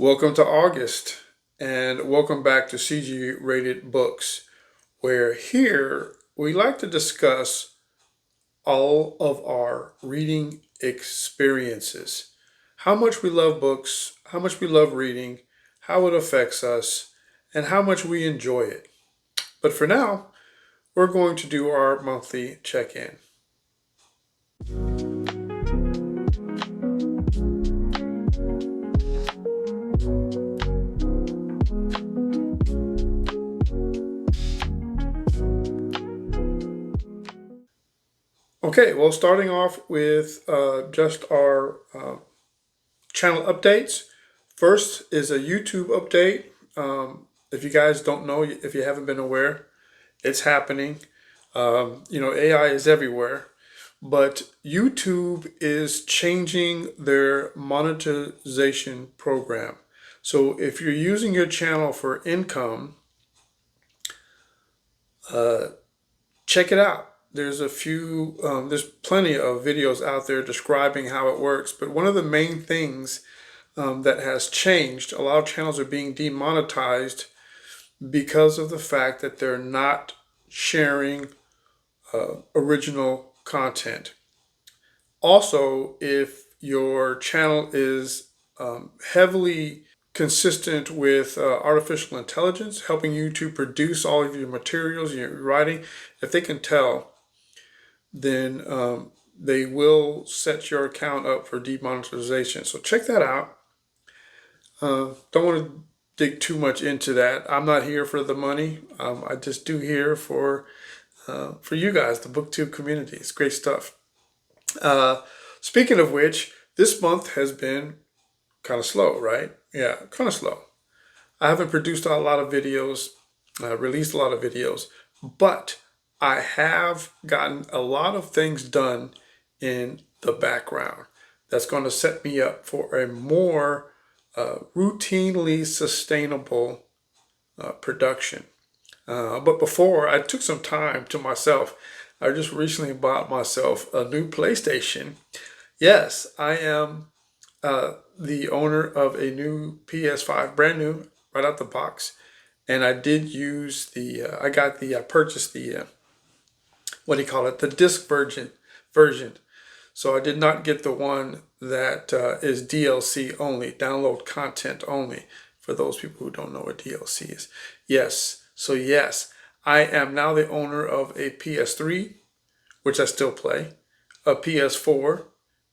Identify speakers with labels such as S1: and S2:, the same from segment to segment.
S1: Welcome to August, and welcome back to CG Rated Books, where here we like to discuss all of our reading experiences. How much we love books, how much we love reading, how it affects us, and how much we enjoy it. But for now, we're going to do our monthly check-in. Okay, well, starting off with just our channel updates. First is a YouTube update. If you guys don't know, if you haven't been aware, it's happening. AI is everywhere, but YouTube is changing their monetization program. So if you're using your channel for income, check it out. There's plenty of videos out there describing how it works. But one of the main things that has changed, a lot of channels are being demonetized because of the fact that they're not sharing original content. Also, if your channel is heavily consistent with artificial intelligence, helping you to produce all of your materials, your writing, if they can tell, then they will set your account up for demonetization. So check that out. Don't want to dig too much into that. I'm not here for the money. I just do here for you guys, the BookTube community. It's great stuff. Speaking of which, this month has been kind of slow, right? Yeah, kind of slow. I haven't produced a lot of videos, released a lot of videos, but I have gotten a lot of things done in the background that's going to set me up for a more routinely sustainable production. But before, I took some time to myself. I just recently bought myself a new PlayStation. Yes, I am the owner of a new PS5, brand new, right out the box. And I did use I purchased the, what do you call it? The disc version. So I did not get the one that is DLC only, download content only, for those people who don't know what DLC is. Yes, I am now the owner of a PS3, which I still play, a PS4,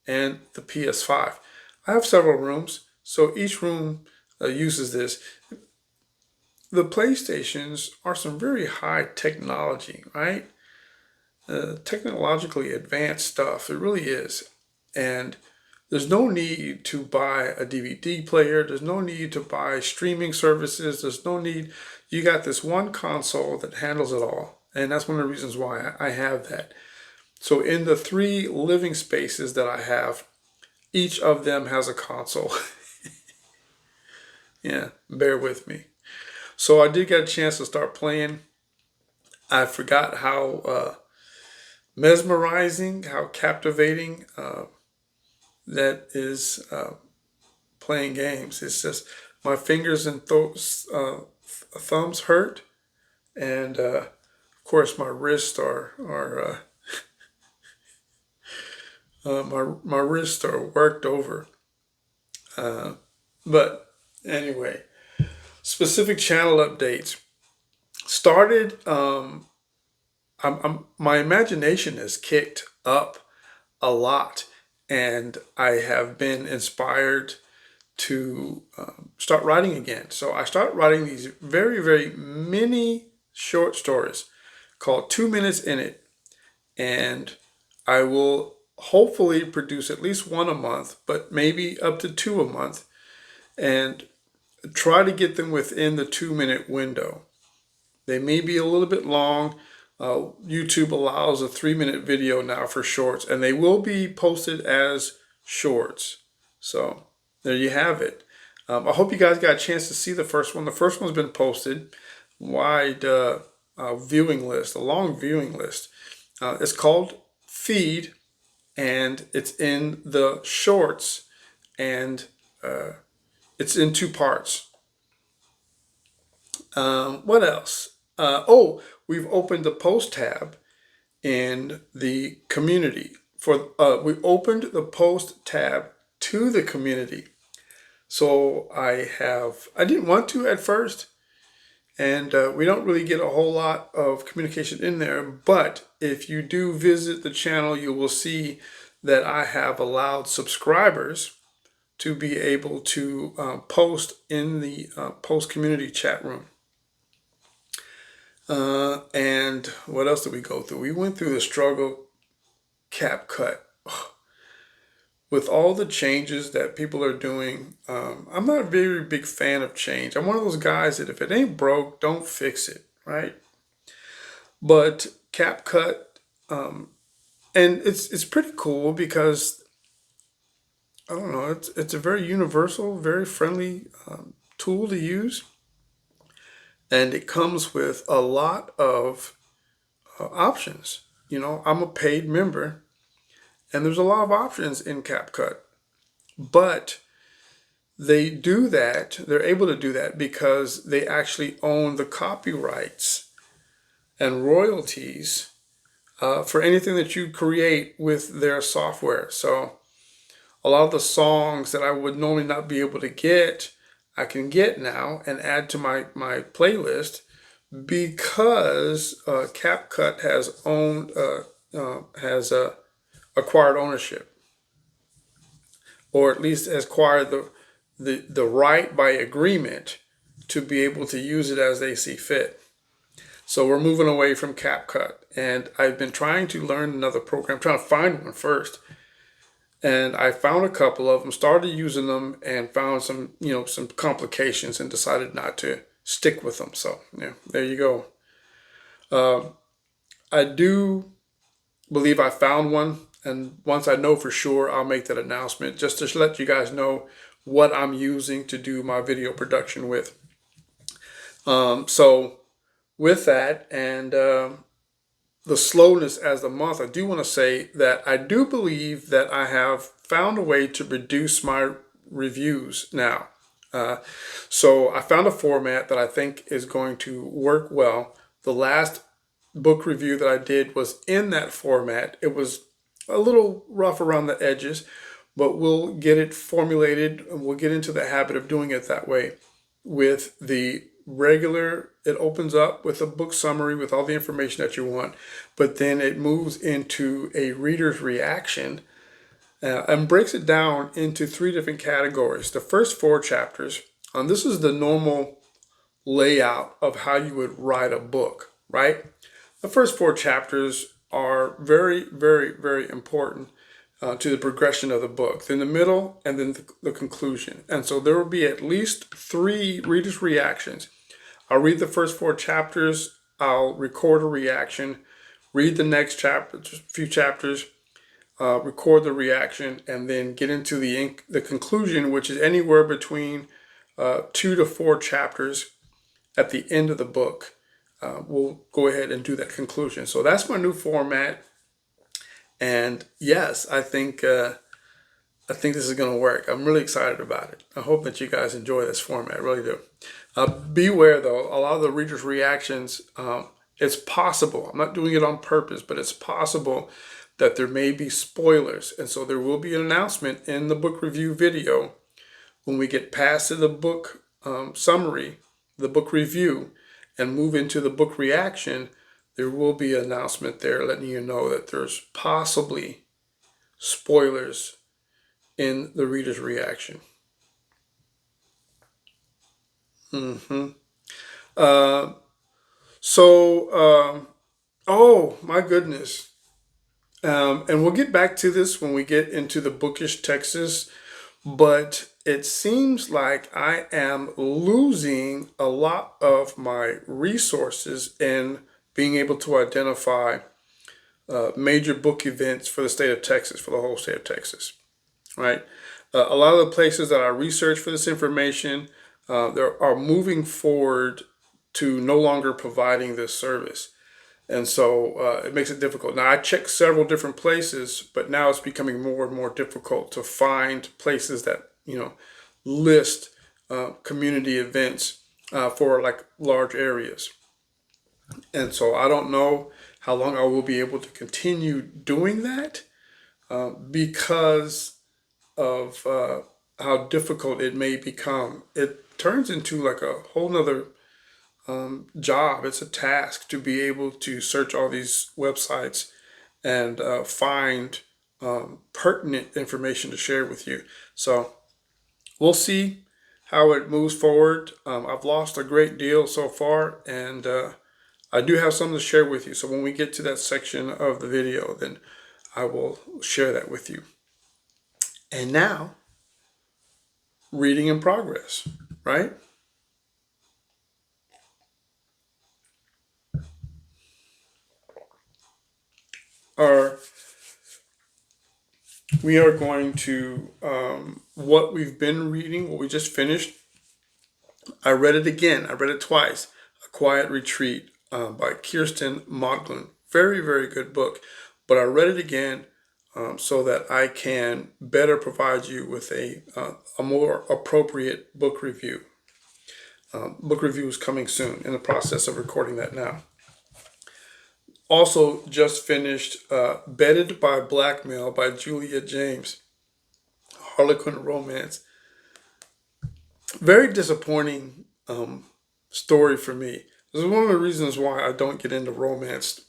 S1: and the PS5. I have several rooms, so each room uses this. The PlayStations are some very high technology, right? Technologically advanced stuff. It really is. And there's no need to buy a DVD player. There's no need to buy streaming services. There's no need. You got this one console that handles it all. And that's one of the reasons why I have that. So in the 3 living spaces that I have, each of them has a console. Yeah, bear with me. So I did get a chance to start playing. I forgot how mesmerizing, how captivating that is playing games. It's just my fingers and thumbs hurt, and of course my wrists are my wrists are worked over. But anyway, specific channel updates started. My imagination has kicked up a lot, and I have been inspired to start writing again. So I started writing these very, very mini short stories called 2 Minutes in It, and I will hopefully produce at least one a month, but maybe up to 2 a month, and try to get them within the 2-minute window. They may be a little bit long. YouTube allows a 3-minute video now for shorts, and they will be posted as shorts. So there you have it. I hope you guys got a chance to see the first one. The first one's been posted. Wide viewing list, a long viewing list. It's called Feed, and it's in the shorts, and It's in two parts. What else? Oh, we've opened the post tab in the community. We opened the post tab to the community. So I didn't want to at first, and we don't really get a whole lot of communication in there. But if you do visit the channel, you will see that I have allowed subscribers to be able to post in the post community chat room. And what else did we go through? We went through the struggle CapCut. With all the changes that people are doing, I'm not a very big fan of change. I'm one of those guys that if it ain't broke, don't fix it, right? But CapCut, and it's pretty cool because I don't know, it's a very universal, very friendly tool to use, and it comes with a lot of options. You know, I'm a paid member, and there's a lot of options in CapCut, but they do that, they're able to do that because they actually own the copyrights and royalties for anything that you create with their software. So a lot of the songs that I would normally not be able to get, I can get now and add to my playlist because CapCut has acquired ownership, or at least has acquired the right by agreement to be able to use it as they see fit. So we're moving away from CapCut, and I've been trying to learn another program, trying to find one first. And I found a couple of them, started using them, and found some complications, and decided not to stick with them. So yeah, there you go. I do believe I found one, and once I know for sure, I'll make that announcement just to let you guys know what I'm using to do my video production with. So with that and the slowness as the month, I do want to say that I do believe that I have found a way to reduce my reviews now. So I found a format that I think is going to work well. The last book review that I did was in that format. It was a little rough around the edges, but we'll get it formulated and we'll get into the habit of doing it that way. With the regular, it opens up with a book summary with all the information that you want, but then it moves into a reader's reaction and breaks it down into 3 different categories. The first 4 chapters, and this is the normal layout of how you would write a book, right? The first 4 chapters are very, very, very important to the progression of the book. Then the middle, and then the conclusion. And so there will be at least 3 readers' reactions. I'll read the first 4 chapters, I'll record a reaction, read the next chapter, just a few chapters, record the reaction, and then get into the conclusion, which is anywhere between 2 to 4 chapters at the end of the book. We'll go ahead and do that conclusion. So that's my new format. And yes, I think this is going to work. I'm really excited about it. I hope that you guys enjoy this format. I really do. Beware though, a lot of the readers' reactions, it's possible, I'm not doing it on purpose, but it's possible that there may be spoilers. And so there will be an announcement in the book review video when we get past to the book summary, the book review, and move into the book reaction. There will be an announcement there letting you know that there's possibly spoilers in the reader's reaction. Oh my goodness. And we'll get back to this when we get into the Bookish Texas, but it seems like I am losing a lot of my resources in being able to identify major book events for the state of Texas, for the whole state of Texas, right? A lot of the places that I researched for this information, they are moving forward to no longer providing this service. And so it makes it difficult. Now, I checked several different places, but now it's becoming more and more difficult to find places that, list community events for like large areas. And so I don't know how long I will be able to continue doing that because of how difficult it may become. It turns into like a whole nother job. It's a task to be able to search all these websites and find pertinent information to share with you. So we'll see how it moves forward. I've lost a great deal so far, and I do have something to share with you. So when we get to that section of the video, then I will share that with you. And now, reading in progress, right? Our we are going to what we've been reading, what we just finished. I read it again. I read it twice. A Quiet Retreat by Kirsten Modglin. Very, very good book. But I read it again so that I can better provide you with a more appropriate book review. Book review is coming soon. In the process of recording that now. Also, just finished Bedded by Blackmail by Julia James. Harlequin romance. Very disappointing story for me. This is one of the reasons why I don't get into romance.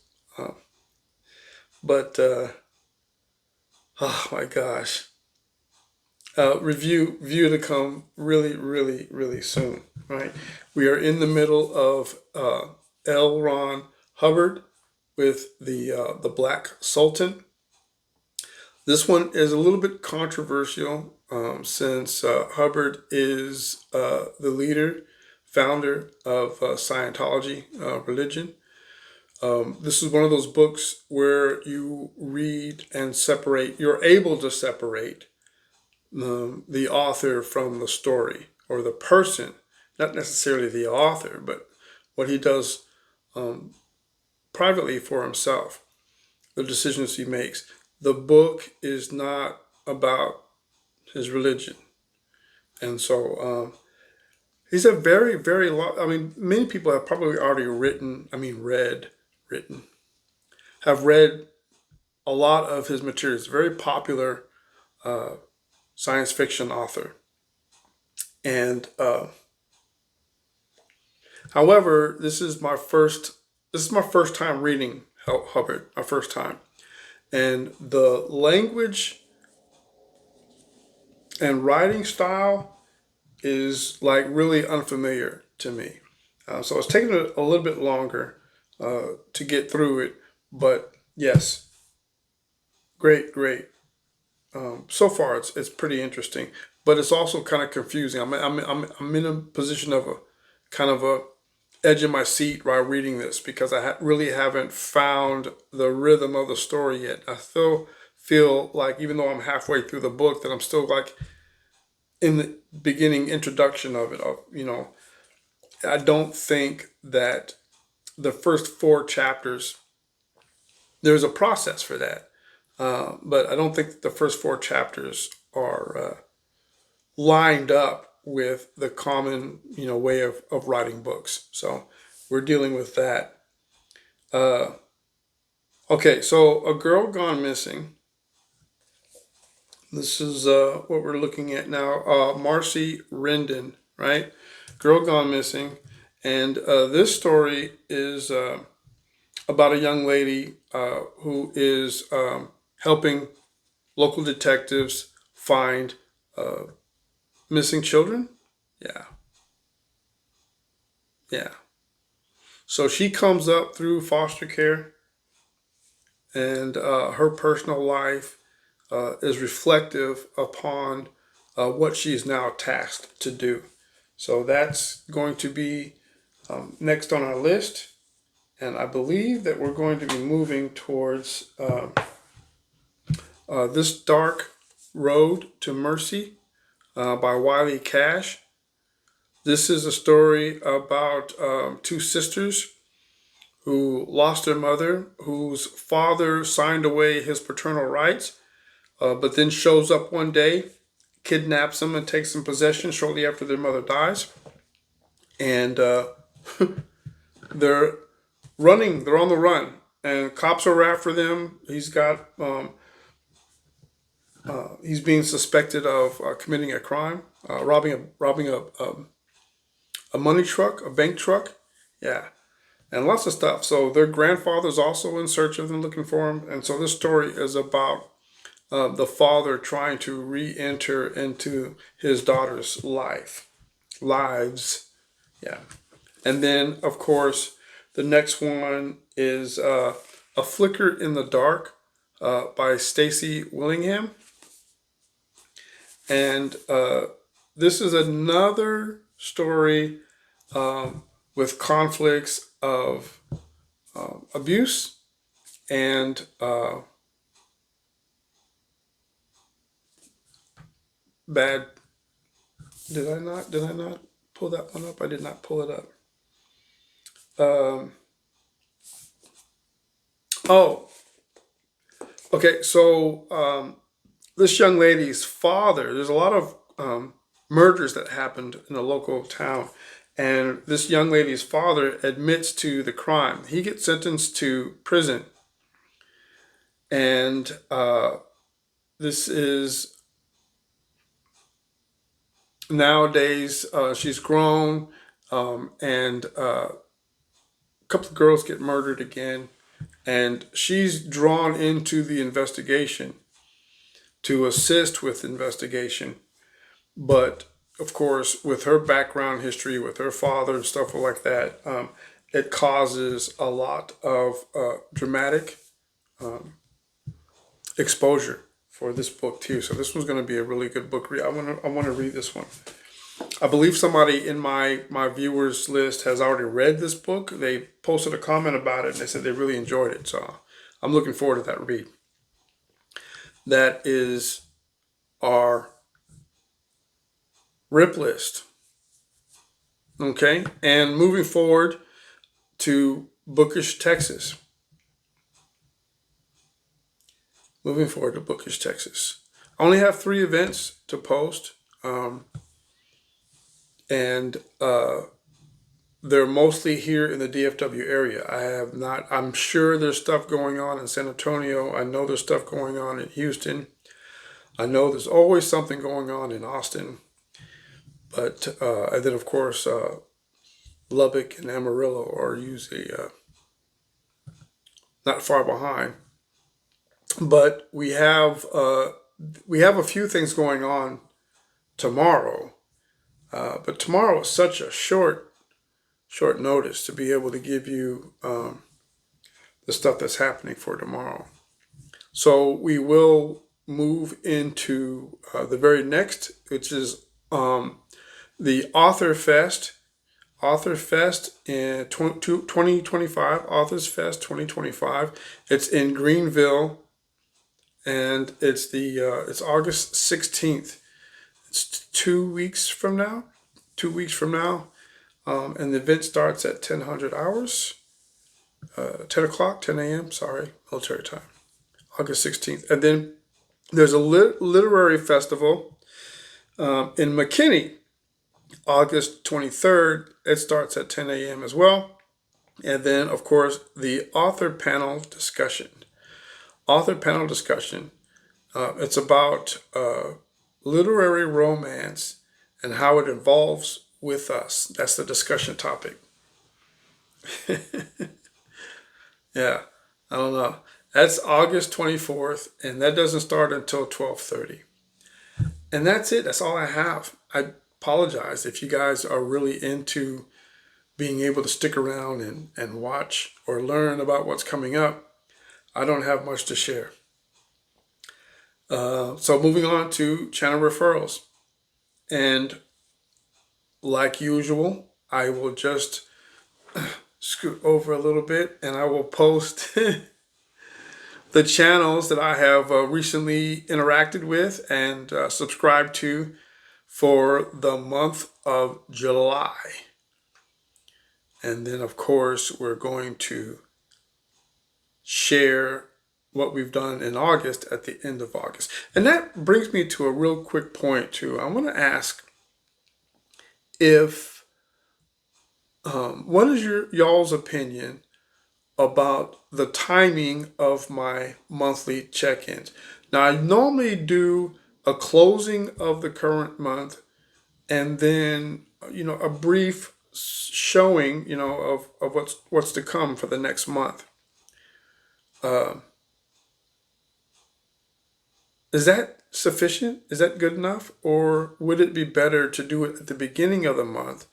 S1: But oh my gosh. Review to come really, really, really soon. Right? We are in the middle of L. Ron Hubbard with the Black Sultan. This one is a little bit controversial since Hubbard is the leader, founder of Scientology religion. This is one of those books where you read and separate, you're able to separate the author from the story, or the person, not necessarily the author, but what he does privately for himself, the decisions he makes. The book is not about his religion. And so he's a very, very long, I mean, many people have probably already have read a lot of his materials. Very popular science fiction author. And however, this is my first time reading Hubbard, my first time. And the language and writing style is like really unfamiliar to me. So it's taken a little bit longer to get through it. But yes, great. So far, it's pretty interesting, but it's also kind of confusing. I'm in a position of a kind of a edge of my seat while reading this because I really haven't found the rhythm of the story yet. I still feel like, even though I'm halfway through the book, that I'm still like in the beginning introduction of it. I don't think that the first 4 chapters, there's a process for that. But I don't think the first 4 chapters are lined up with the common, way of writing books. So we're dealing with that. Okay, so A Girl Gone Missing. This is what we're looking at now. Marcy Rendon, right? Girl Gone Missing. And this story is about a young lady who is helping local detectives find missing children. Yeah. So she comes up through foster care, and her personal life is reflective upon what she is now tasked to do. So that's going to be next on our list. And I believe that we're going to be moving towards This Dark Road to Mercy by Wiley Cash. This is a story about 2 sisters who lost their mother, whose father signed away his paternal rights, but then shows up one day, kidnaps them and takes them possession shortly after their mother dies. And they're running, they're on the run, and cops are after them. He's being suspected of committing a crime, robbing a money truck, a bank truck. Yeah, and lots of stuff. So their grandfather's also in search of them, looking for him. And so this story is about the father trying to re-enter into his daughter's lives. Yeah. And then, of course, the next one is A Flicker in the Dark by Stacy Willingham. And this is another story with conflicts of abuse and bad. Did I not pull that one up? I did not pull it up. Oh, okay. So this young lady's father, there's a lot of murders that happened in a local town. And this young lady's father admits to the crime. He gets sentenced to prison. And this is nowadays, she's grown, and a couple of girls get murdered again. And she's drawn into the investigation to assist with investigation. But of course, with her background history, with her father and stuff like that, it causes a lot of dramatic exposure for this book too. So this one's going to be a really good book read. I want to read this one. I believe somebody in my viewers list has already read this book. They posted a comment about it and they said they really enjoyed it. So I'm looking forward to that read. That is our rip list. Okay, and moving forward to Bookish Texas. Moving forward to Bookish Texas. I only have 3 events to post. And they're mostly here in the DFW area. I'm sure there's stuff going on in San Antonio. I know there's stuff going on in Houston. I know there's always something going on in Austin. But, and then of course, Lubbock and Amarillo are usually not far behind. But we have a few things going on tomorrow. But tomorrow is such a short notice to be able to give you the stuff that's happening for tomorrow. So we will move into the very next, which is the Author Fest in 2025, Authors Fest 2025. It's in Greenville, and it's August 16th. It's 2 weeks from now. 2 weeks from now. And the event starts at 1000 hours. 10 o'clock, 10 a.m., sorry, military time. August 16th. And then there's a literary festival in McKinney, August 23rd. It starts at 10 a.m. as well. And then, of course, the author panel discussion. Author panel discussion. It's about literary romance and how it evolves with us. That's the discussion topic. Yeah, I don't know. That's August 24th, and that doesn't start until 12:30. And that's it. That's all I have. I apologize if you guys are really into being able to stick around and watch or learn about what's coming up. I don't have much to share. So moving on to channel referrals. And like usual, I will just scoot over a little bit and I will post the channels that I have recently interacted with and subscribed to for the month of July. And then, of course, we're going to share what we've done in August at the end of August. And that brings me to a real quick point too. I want to ask if what is y'all's opinion about the timing of my monthly check-ins? Now, I normally do a closing of the current month and then a brief showing of what's to come for the next month. Is that sufficient? Is that good enough? Or would it be better to do it at the beginning of the month?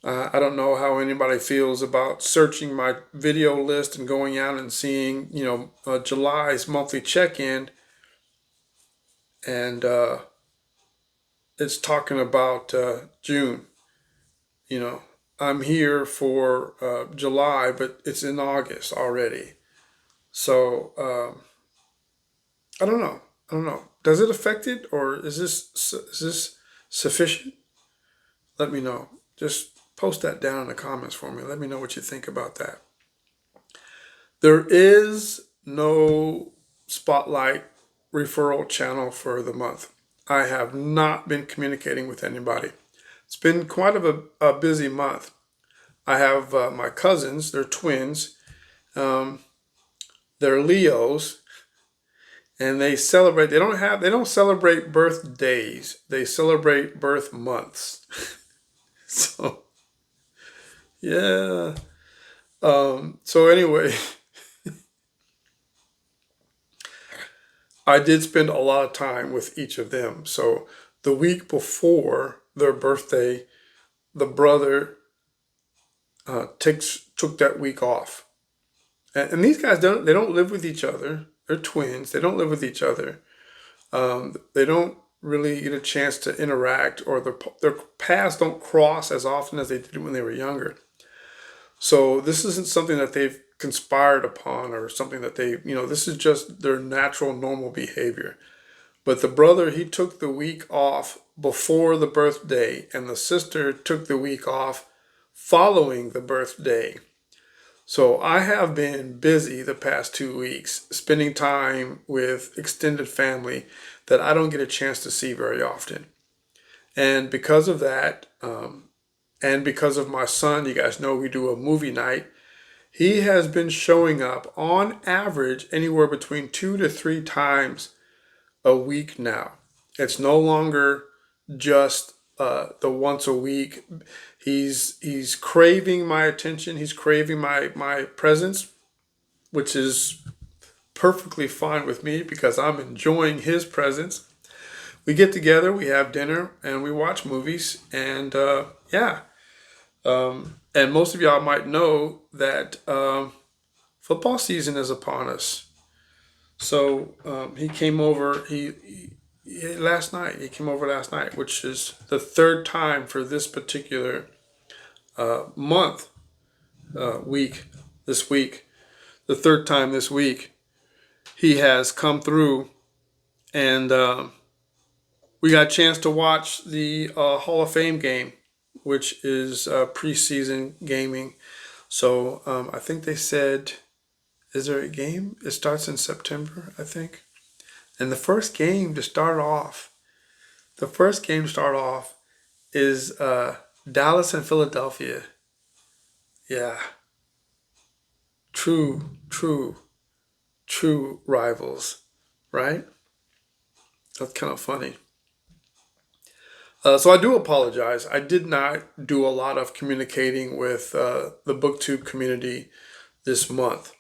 S1: I don't know how anybody feels about searching my video list and going out and seeing, July's monthly check-in, and it's talking about June. I'm here for July, but it's in August already. So I don't know. Does it affect it, or is this sufficient? Let me know. Just post that down in the comments for me. Let me know what you think about that. There is no spotlight referral channel for the month. I have not been communicating with anybody. It's been quite of a busy month. I have my cousins. They're twins. They're Leos, and they celebrate. They don't celebrate birthdays. They celebrate birth months. So yeah. So anyway, I did spend a lot of time with each of them. So the week before their birthday, the brother took that week off. And these guys don't live with each other. They're twins. They don't live with each other. They don't really get a chance to interact, or their paths don't cross as often as they did when they were younger. So this isn't something that they've conspired upon, or something that this is just their natural, normal behavior. But the brother, he took the week off before the birthday, and the sister took the week off following the birthday. So I have been busy the past 2 weeks, spending time with extended family that I don't get a chance to see very often. And because of that, and because of my son, you guys know we do a movie night, he has been showing up on average anywhere between 2 to 3 times a week now. It's no longer just the once a week. He's craving my attention. He's craving my presence, which is perfectly fine with me because I'm enjoying his presence. We get together, we have dinner, and we watch movies. And yeah. And most of y'all might know that football season is upon us. So he came over. Last night. He came over last night, which is the third time for this particular month, week. This week, the third time this week, he has come through, and we got a chance to watch the Hall of Fame game, which is preseason gaming. So I think they said, is there a game? It starts in September, I think. And the first game to start off is Dallas and Philadelphia. Yeah. True rivals, right? That's kind of funny. So I do apologize. I did not do a lot of communicating with the BookTube community this month.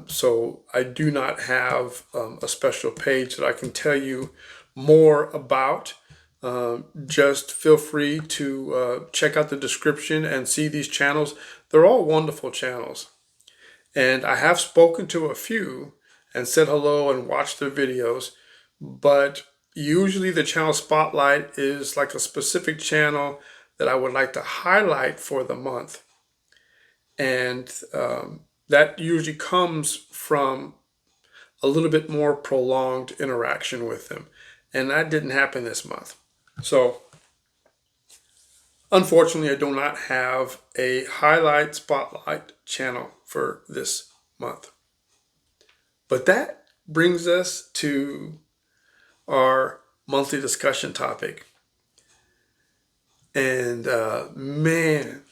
S1: So I do not have a special page that I can tell you more about. Just feel free to check out the description and see these channels. They're all wonderful channels. And I have spoken to a few and said hello and watched their videos, but usually the channel spotlight is like a specific channel that I would like to highlight for the month. And that usually comes from a little bit more prolonged interaction with them. And that didn't happen this month. So unfortunately, I do not have a highlight spotlight channel for this month. But that brings us to our monthly discussion topic. And man,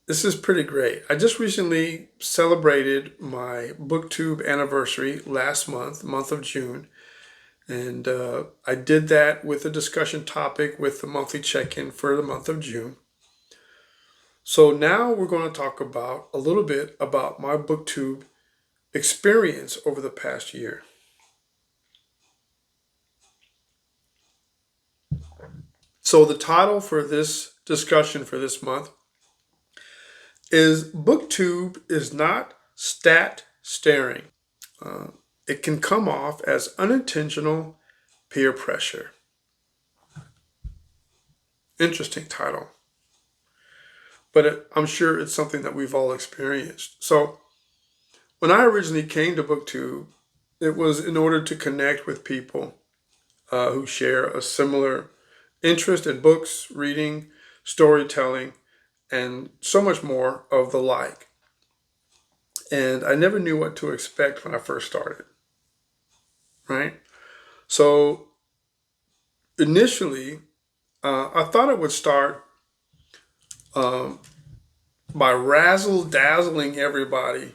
S1: this is pretty great. I just recently celebrated my BookTube anniversary last month of June. And I did that with a discussion topic with the monthly check-in for the month of June. So now we're going to talk about a little bit about my BookTube experience over the past year. So the title for this discussion for this month is BookTube is not stat staring. It can come off as unintentional peer pressure. Interesting title. But I'm sure it's something that we've all experienced. So when I originally came to BookTube, it was in order to connect with people who share a similar interest in books, reading, storytelling, and so much more of the like. And I never knew what to expect when I first started, right? So initially, I thought it would start by razzle-dazzling everybody,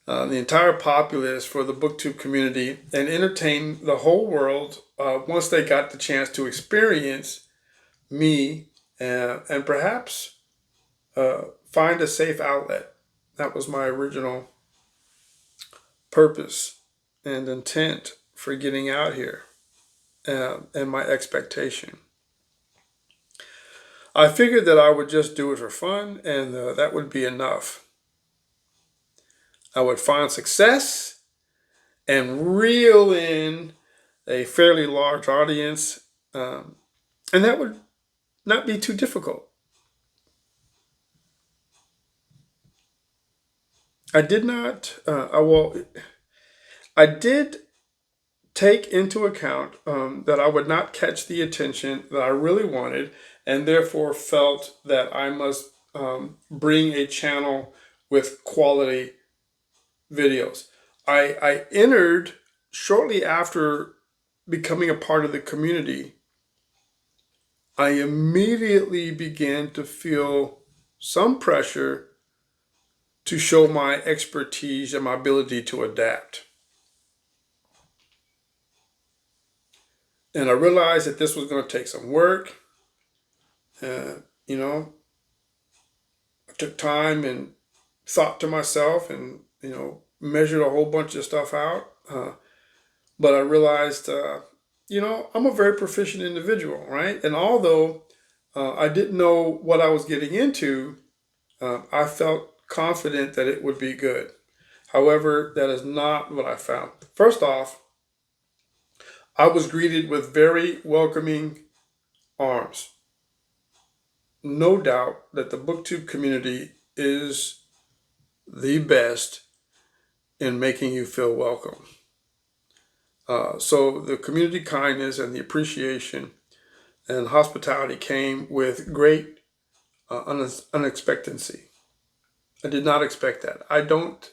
S1: the entire populace for the BookTube community, and entertain the whole world once they got the chance to experience me and perhaps find a safe outlet. That was my original purpose and intent for getting out here, and my expectation. I figured that I would just do it for fun, and that would be enough. I would find success and reel in a fairly large audience, and that would not be too difficult. I did not, I did take into account that I would not catch the attention that I really wanted, and therefore felt that I must bring a channel with quality videos. I entered shortly after becoming a part of the community. I immediately began to feel some pressure to show my expertise and my ability to adapt. And I realized that this was going to take some work. You know, I took time and thought to myself and, measured a whole bunch of stuff out. But I realized, I'm a very proficient individual, right? And although I didn't know what I was getting into, I felt confident that it would be good. However, that is not what I found. First off, I was greeted with very welcoming arms. No doubt that the BookTube community is the best in making you feel welcome. So the community kindness and the appreciation and hospitality came with great unexpectancy. I did not expect that. I don't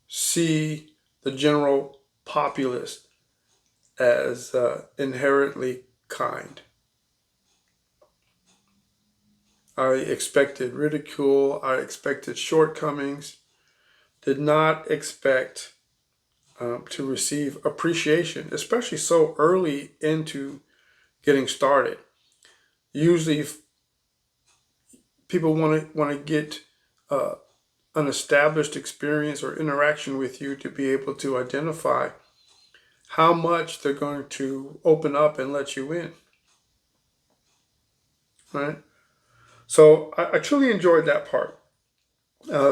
S1: see the general populace as inherently kind. I expected ridicule. I expected shortcomings. Did not expect to receive appreciation, especially so early into getting started. Usually, people want to get an established experience or interaction with you to be able to identify how much they're going to open up and let you in, right? So I truly enjoyed that part,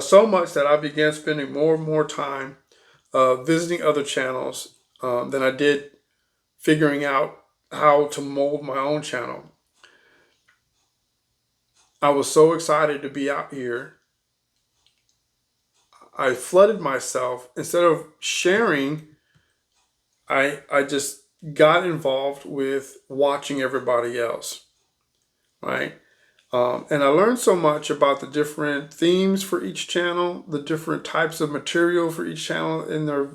S1: so much that I began spending more and more time visiting other channels than I did figuring out how to mold my own channel. I was so excited to be out here. I flooded myself. Instead of sharing, I just got involved with watching everybody else, right? And I learned so much about the different themes for each channel, the different types of material for each channel in their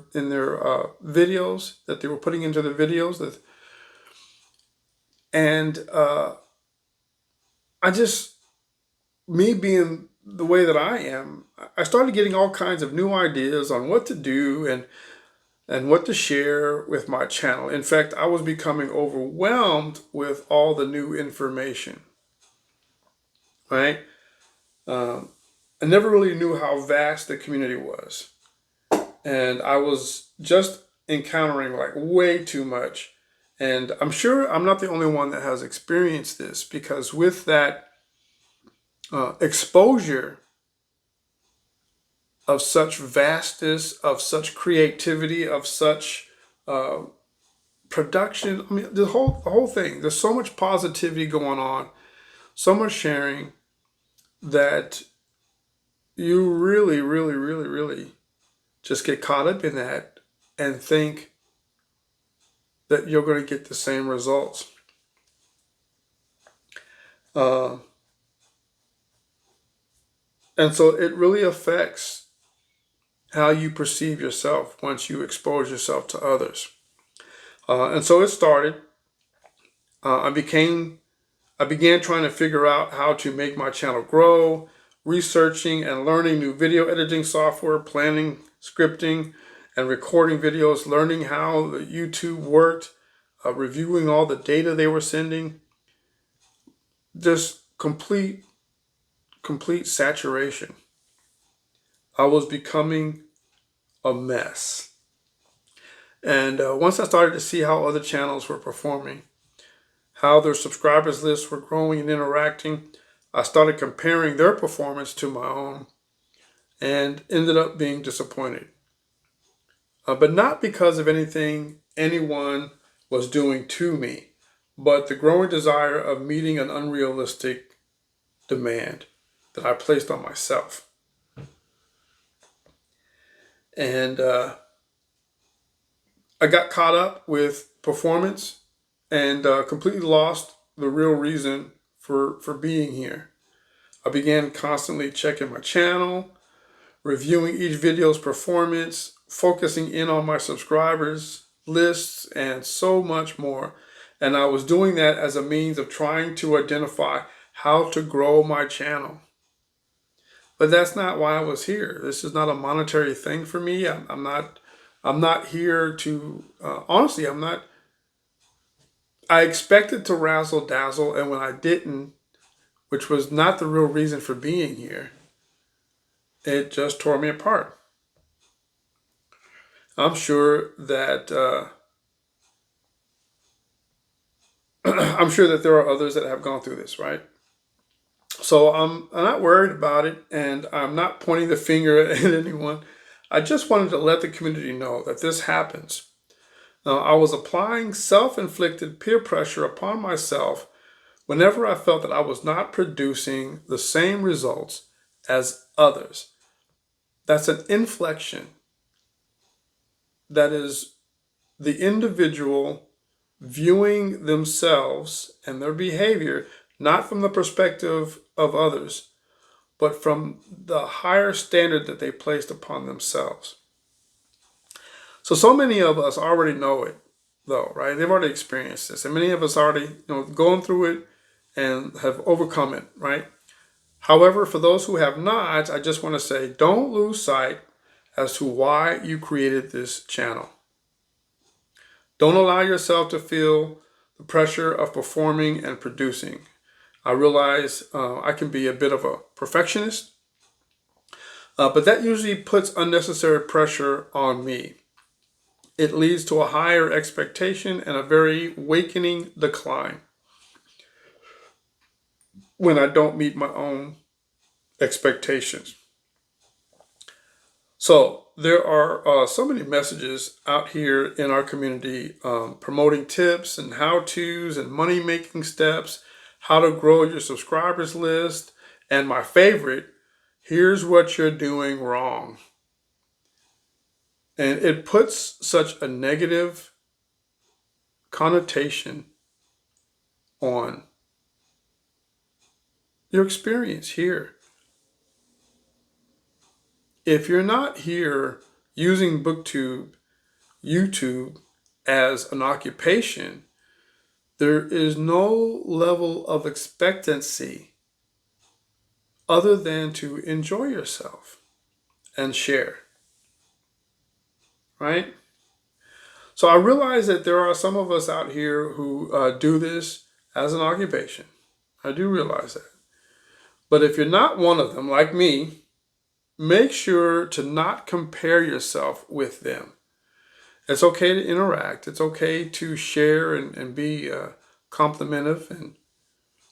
S1: videos that they were putting into the videos. And I just, me being the way that I am, I started getting all kinds of new ideas on what to do and what to share with my channel. In fact, I was becoming overwhelmed with all the new information, right? I never really knew how vast the community was. And I was just encountering like way too much. And I'm sure I'm not the only one that has experienced this, because with that exposure of such vastness, of such creativity, of such production, I mean, the whole thing, there's so much positivity going on, so much sharing, that you really, really, really, really just get caught up in that and think that you're going to get the same results. And so it really affects how you perceive yourself once you expose yourself to others. And so it started. I began trying to figure out how to make my channel grow, researching and learning new video editing software, planning, scripting, and recording videos, learning how the YouTube worked, reviewing all the data they were sending. Just complete saturation. I was becoming a mess. And once I started to see how other channels were performing, how their subscribers lists were growing and interacting, I started comparing their performance to my own and ended up being disappointed. But not because of anything anyone was doing to me, but the growing desire of meeting an unrealistic demand that I placed on myself. And I got caught up with performance and completely lost the real reason for being here. I began constantly checking my channel, reviewing each video's performance, focusing in on my subscribers, lists, and so much more. And I was doing that as a means of trying to identify how to grow my channel. But that's not why I was here. This is not a monetary thing for me. I'm not here to, honestly, I expected to razzle dazzle, and when I didn't, which was not the real reason for being here, it just tore me apart. I'm sure that I'm sure that there are others that have gone through this, right? So I'm not worried about it, and I'm not pointing the finger at anyone. I just wanted to let the community know that this happens. I was applying self-inflicted peer pressure upon myself whenever I felt that I was not producing the same results as others. That's an inflection. That is the individual viewing themselves and their behavior not from the perspective of others, but from the higher standard that they placed upon themselves. So many of us already know it, though, right? They've already experienced this, and many of us already, going through it and have overcome it, right? However, for those who have not, I just want to say, don't lose sight as to why you created this channel. Don't allow yourself to feel the pressure of performing and producing. I realize I can be a bit of a perfectionist, but that usually puts unnecessary pressure on me. It leads to a higher expectation and a very awakening decline when I don't meet my own expectations. So there are so many messages out here in our community promoting tips and how-tos and money-making steps, how to grow your subscribers list, and my favorite, here's what you're doing wrong. And it puts such a negative connotation on your experience here. If you're not here using BookTube, YouTube as an occupation, there is no level of expectancy other than to enjoy yourself and share, right? So I realize that there are some of us out here who do this as an occupation. I do realize that. But if you're not one of them, like me, make sure to not compare yourself with them. It's okay to interact. It's okay to share and be complimentive,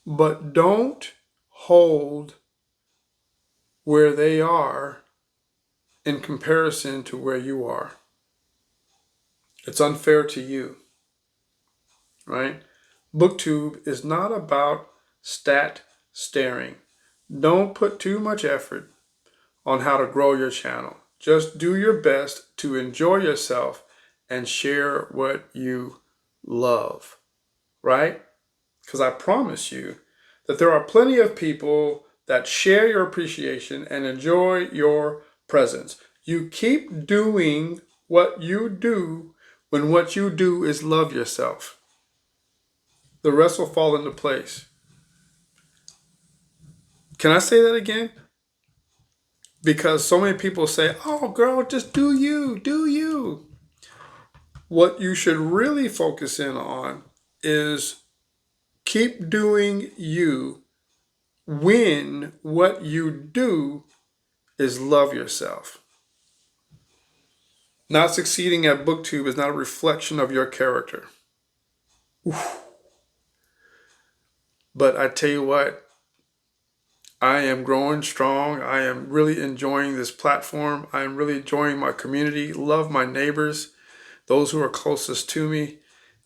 S1: but don't hold where they are in comparison to where you are. It's unfair to you, right? BookTube is not about stat staring. Don't put too much effort on how to grow your channel. Just do your best to enjoy yourself and share what you love, right? Because I promise you that there are plenty of people that share your appreciation and enjoy your presence. You keep doing what you do when what you do is love yourself. The rest will fall into place. Can I say that again? Because so many people say, oh, girl, just do you, do you. What you should really focus in on is keep doing you when what you do is love yourself. Not succeeding at BookTube is not a reflection of your character. Oof. But I tell you what, I am growing strong. I am really enjoying this platform. I am really enjoying my community. Love my neighbors, those who are closest to me.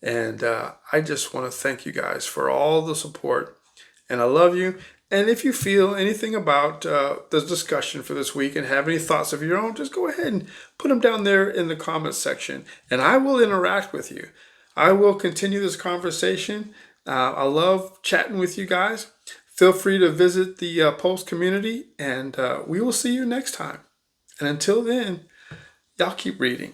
S1: And I just want to thank you guys for all the support. And I love you. And if you feel anything about the discussion for this week and have any thoughts of your own, just go ahead and put them down there in the comments section. And I will interact with you. I will continue this conversation. I love chatting with you guys. Feel free to visit the post community, and we will see you next time. And until then, y'all keep reading.